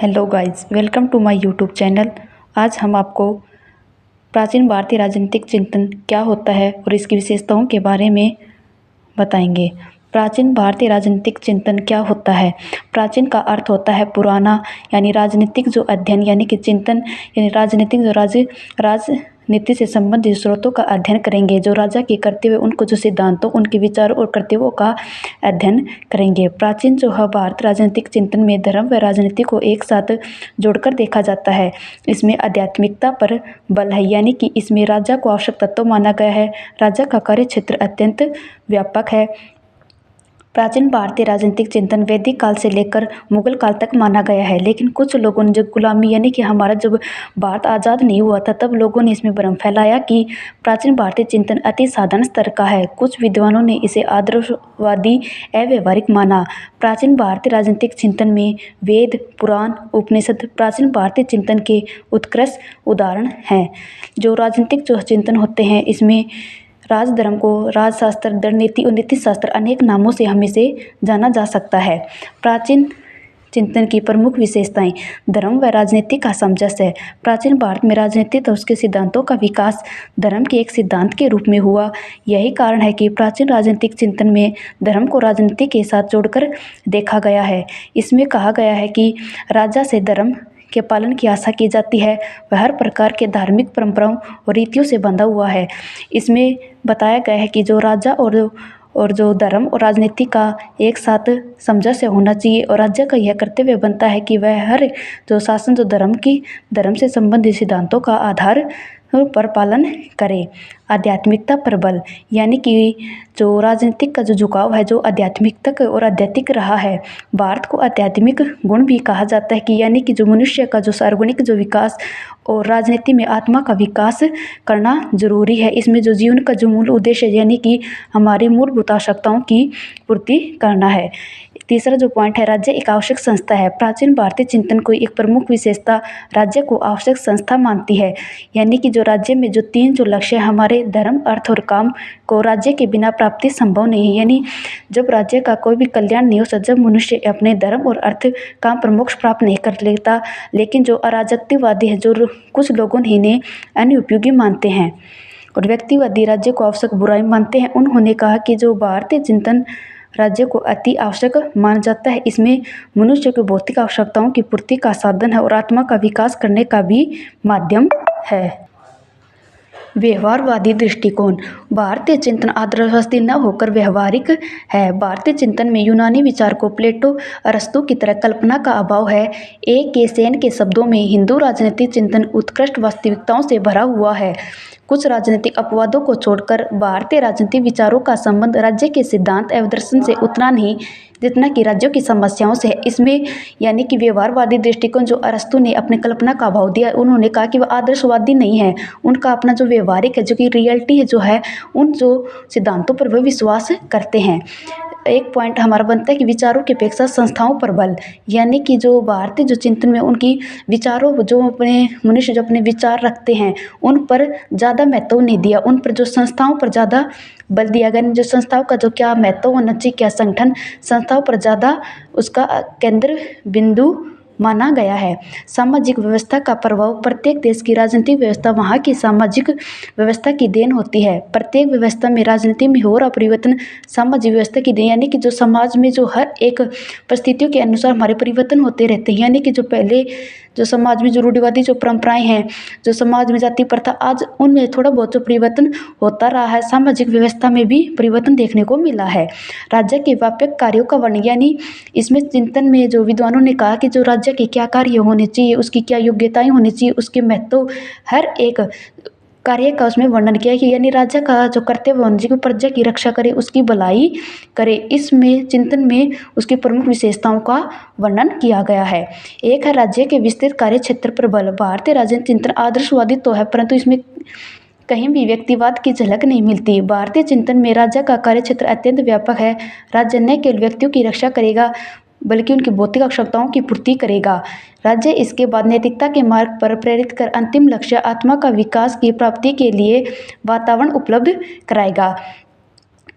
Hello guys, welcome to my YouTube channel. आज हम आपको प्राचीन भारतीय राजनीतिक चिंतन क्या होता है और इसकी विशेषताओं के बारे में बताएंगे। प्राचीन भारतीय राजनीतिक चिंतन क्या होता है? प्राचीन का अर्थ होता है पुराना, यानी राजनीतिक जो अध्ययन यानी कि चिंतन यानी राजनीतिक जो राजनीति से संबंधित स्रोतों का अध्ययन करेंगे, जो राजा के कर्तव्य उनको जो सिद्धांतों उनके विचारों और कर्तव्यों का अध्ययन करेंगे। प्राचीन जो है भारत राजनीतिक चिंतन में धर्म व राजनीति को एक साथ जोड़कर देखा जाता है। इसमें आध्यात्मिकता पर बल है, यानी कि इसमें राजा को आवश्यक तत्व माना गया है। राजा का कार्य क्षेत्र अत्यंत व्यापक है। प्राचीन भारतीय राजनीतिक चिंतन वैदिक काल से लेकर मुगल काल तक माना गया है, लेकिन कुछ लोगों ने जो गुलामी यानी कि हमारा जब भारत आज़ाद नहीं हुआ था तब लोगों ने इसमें भ्रम फैलाया कि प्राचीन भारतीय चिंतन अति साधारण स्तर का है। कुछ विद्वानों ने इसे आदर्शवादी अव्यवहारिक माना। प्राचीन भारतीय राजनीतिक चिंतन में वेद, पुराण, उपनिषद प्राचीन भारतीय चिंतन के उत्कृष्ट उदाहरण हैं। जो राजनीतिक जो चिंतन होते हैं इसमें राजधर्म को राजशास्त्र, रणनीति और नीति शास्त्र अनेक नामों से हमें से जाना जा सकता है। प्राचीन चिंतन की प्रमुख विशेषताएं धर्म व राजनीति का सामंजस्य है। प्राचीन भारत में राजनीति और उसके सिद्धांतों का विकास धर्म के एक सिद्धांत के रूप में हुआ। यही कारण है कि प्राचीन राजनीतिक चिंतन में धर्म को राजनीति के साथ जोड़कर देखा गया है। इसमें कहा गया है कि राजा से धर्म के पालन की आशा की जाती है। वह हर प्रकार के धार्मिक परंपराओं और रीतियों से बंधा हुआ है। इसमें बताया गया है कि जो राजा और जो धर्म और राजनीति का एक साथ सामंजस्य होना चाहिए, और राज्य का यह कर्तव्य बनता है कि वह हर जो शासन जो धर्म से संबंधित सिद्धांतों का आधार पर पालन करे। आध्यात्मिकता पर बल, यानी कि जो राजनीतिक का जो झुकाव है जो आध्यात्मिकता और आध्यात्मिक रहा है। भारत को आध्यात्मिक गुण भी कहा जाता है कि यानी कि जो मनुष्य का जो सार्वजनिक जो विकास और राजनीति में आत्मा का विकास करना जरूरी है। इसमें जो जीवन का जो मूल उद्देश्य है यानी कि हमारी मूलभूत आवश्यकताओं की पूर्ति करना है। तीसरा जो पॉइंट है, राज्य एक आवश्यक संस्था है। प्राचीन भारतीय चिंतन को एक प्रमुख विशेषता राज्य को आवश्यक संस्था मानती है, यानी कि जो राज्य में जो तीन जो लक्ष्य हमारे धर्म, अर्थ और काम को राज्य के बिना प्राप्ति संभव नहीं है। यानी जब राज्य का कोई भी कल्याण नहीं हो सकता, जब मनुष्य अपने धर्म और अर्थ काम पर मोक्ष प्राप्त नहीं कर लेता। लेकिन जो अराजकतावादी है, जो कुछ लोगों ने इन्हें अनुपयोगी मानते हैं और व्यक्तिवादी राज्य को आवश्यक बुराई मानते हैं, उन्होंने कहा कि जो भारतीय चिंतन राज्य को अति आवश्यक माना जाता है। इसमें मनुष्य की भौतिक आवश्यकताओं की पूर्ति का साधन है और आत्मा का विकास करने का भी माध्यम है। व्यवहारवादी दृष्टिकोण, भारतीय चिंतन आदर्शवादी न होकर व्यवहारिक है। भारतीय चिंतन में यूनानी विचारकों प्लेटो, अरस्तु की तरह कल्पना का अभाव है। ए के सेन के शब्दों में हिंदू राजनीतिक चिंतन उत्कृष्ट वास्तविकताओं से भरा हुआ है। कुछ राजनीतिक अपवादों को छोड़कर भारतीय राजनीतिक विचारों का संबंध राज्य के सिद्धांत एवं दर्शन से उतना नहीं जितना कि राज्यों की समस्याओं से है। इसमें यानी कि व्यवहारवादी दृष्टिकोण जो अरस्तु ने अपने कल्पना का अभाव दिया, उन्होंने कहा कि वह आदर्शवादी नहीं है। उनका अपना जो व्यवहारिक है, जो कि रियलिटी है जो है, उन जो सिद्धांतों पर वह विश्वास करते हैं। एक पॉइंट हमारा बनता है कि विचारों की अपेक्षा संस्थाओं पर बल, यानी कि जो भारतीय जो चिंतन में उनकी विचारों जो अपने मनुष्य जो अपने विचार रखते हैं उन पर ज़्यादा महत्व नहीं दिया, उन पर जो संस्थाओं पर ज़्यादा बल दिया गया। जो संस्थाओं का जो क्या महत्व होना चाहिए, क्या संगठन, संस्थाओं पर ज़्यादा उसका केंद्र बिंदु माना गया है। सामाजिक व्यवस्था का प्रभाव, प्रत्येक देश की राजनीतिक व्यवस्था वहाँ की सामाजिक व्यवस्था की देन होती है। प्रत्येक व्यवस्था में राजनीति में हो रहा परिवर्तन सामाजिक व्यवस्था की देन, यानी कि जो समाज में जो हर एक परिस्थितियों के अनुसार हमारे परिवर्तन होते रहते हैं। यानी कि जो पहले जो समाज में जो रूढ़िवादी जो परंपराएं हैं, जो समाज में जाति प्रथा, आज उनमें थोड़ा बहुत जो परिवर्तन होता रहा है। सामाजिक व्यवस्था में भी परिवर्तन देखने को मिला है। राज्य के व्यापक कार्यों का वर्णन, यानी इसमें चिंतन में जो विद्वानों ने कहा कि जो राज्य के क्या कार्य होने चाहिए, उसकी क्या योग्यताएं होनी चाहिए, उसके महत्व, हर एक कार्य का उसमें वर्णन किया कि यानी राज्य का जो कर्तव्य होना चाहिए, प्रजा की रक्षा करे, उसकी भलाई करे। इसमें चिंतन में उसकी प्रमुख विशेषताओं का वर्णन किया गया है। एक है राज्य के विस्तृत कार्य क्षेत्र पर बल। भारतीय राजनीतिक चिंतन आदर्शवादी तो है, परंतु इसमें कहीं भी व्यक्तिवाद की झलक नहीं मिलती। भारतीय चिंतन में राज्य का कार्य क्षेत्र अत्यंत व्यापक है। राज्य न केवल व्यक्तियों की रक्षा करेगा बल्कि उनकी भौतिक आवश्यकताओं की पूर्ति करेगा। राज्य इसके बाद नैतिकता के मार्ग पर प्रेरित कर अंतिम लक्ष्य आत्मा का विकास की प्राप्ति के लिए वातावरण उपलब्ध कराएगा।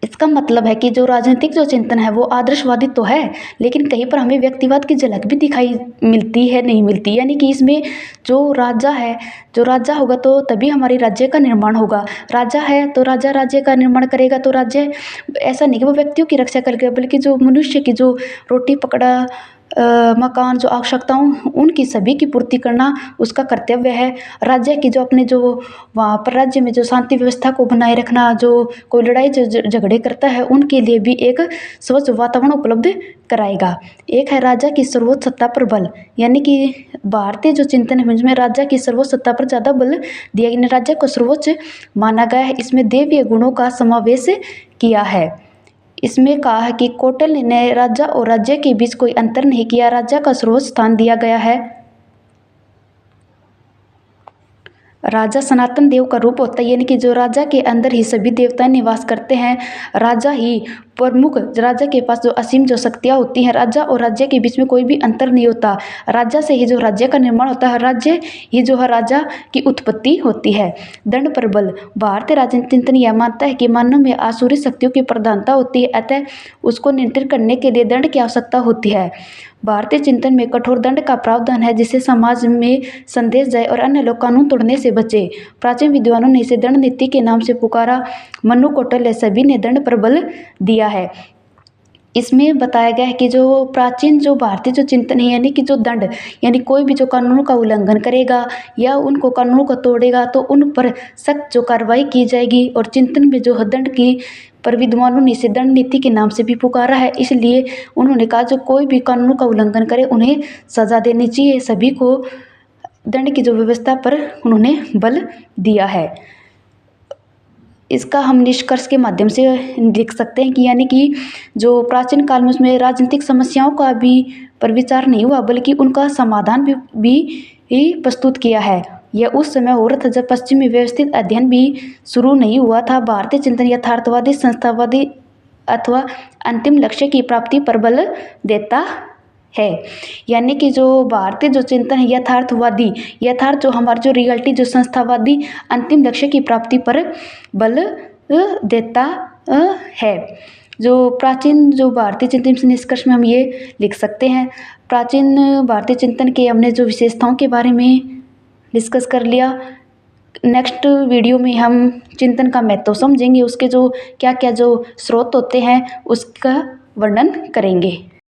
इसका मतलब है कि जो राजनीतिक जो चिंतन है वो आदर्शवादी तो है, लेकिन कहीं पर हमें व्यक्तिवाद की झलक भी दिखाई मिलती है, नहीं मिलती। यानी कि इसमें जो राजा है, जो राजा होगा तो तभी हमारे राज्य का निर्माण होगा। राजा है तो राजा राज्य का निर्माण करेगा, तो राज्य ऐसा नहीं कि वो व्यक्तियों की रक्षा करेगा, बल्कि जो मनुष्य की जो रोटी पकड़ा मकान, जो आवश्यकताओं उनकी सभी की पूर्ति करना उसका कर्तव्य है। राज्य की जो अपने जो वहाँ पर राज्य में जो शांति व्यवस्था को बनाए रखना, जो कोई लड़ाई झगड़े करता है उनके लिए भी एक स्वच्छ वातावरण उपलब्ध कराएगा। एक है राजा की सर्वोच्च सत्ता पर बल, यानी कि भारतीय जो चिंतन है उसमें राजा की सर्वोच्च सत्ता पर ज़्यादा बल दिया गया, राज्य को सर्वोच्च माना गया है। इसमें दैवीय गुणों का समावेश किया है। इसमें कहा है कि कौटिल्य ने राजा और राज्य के बीच कोई अंतर नहीं किया, राजा का सर्वोच्च स्थान दिया गया है। राजा सनातन देव का रूप होता है, यानी कि जो राजा के अंदर ही सभी देवता निवास करते हैं। राजा ही प्रमुख, राजा के पास जो असीम जो शक्तियाँ होती हैं, राजा और राज्य के बीच में कोई भी अंतर नहीं होता। राजा से ही जो राज्य का निर्माण होता है, राज्य ही जो है राजा की उत्पत्ति होती है। दंड पर बल, भारतीय राजनीतिक चिंतन यह मानता है कि मानव में आसुरी शक्तियों की प्रधानता होती है, अतः उसको नियंत्रित करने के लिए दंड की आवश्यकता होती है। भारतीय चिंतन में कठोर दंड का प्रावधान है, जिससे समाज में संदेश जाए और अन्य लोग कानून तोड़ने से बचे। प्राचीन विद्वानों ने इसे दंड नीति के नाम से पुकारा। मनु, कौटिल्य सभी ने दंड पर बल दिया है। इसमें बताया गया है कि जो प्राचीन जो भारतीय जो चिंतन है, यानी कि जो दंड, यानी कोई भी जो कानूनों का उल्लंघन करेगा या उनको कानूनों को तोड़ेगा तो उन पर सख्त जो कार्रवाई की जाएगी। और चिंतन में जो दंड की पर विद्वानों ने इसे दंड नीति के नाम से भी पुकारा है। इसलिए उन्होंने कहा जो कोई भी कानूनों का उल्लंघन करे उन्हें सजा देनी चाहिए। सभी को दंड की जो व्यवस्था पर उन्होंने बल दिया है। इसका हम निष्कर्ष के माध्यम से लिख सकते हैं कि यानी कि जो प्राचीन काल में उसमें राजनीतिक समस्याओं का भी पर विचार नहीं हुआ, बल्कि उनका समाधान भी प्रस्तुत किया है। यह उस समय हो रहा था जब पश्चिमी व्यवस्थित अध्ययन भी शुरू नहीं हुआ था। भारतीय चिंतन यथार्थवादी, संस्थावादी अथवा अंतिम लक्ष्य की प्राप्ति पर बल देता है। यानी कि जो भारतीय जो चिंतन है यथार्थवादी, यथार्थ जो हमारी जो रियलिटी, जो संस्थावादी अंतिम लक्ष्य की प्राप्ति पर बल देता है। जो प्राचीन जो भारतीय चिंतन से निष्कर्ष में हम ये लिख सकते हैं। प्राचीन भारतीय चिंतन के हमने जो विशेषताओं के बारे में डिस्कस कर लिया। नेक्स्ट वीडियो में हम चिंतन का महत्व समझेंगे, उसके जो क्या क्या जो स्रोत होते हैं उसका वर्णन करेंगे।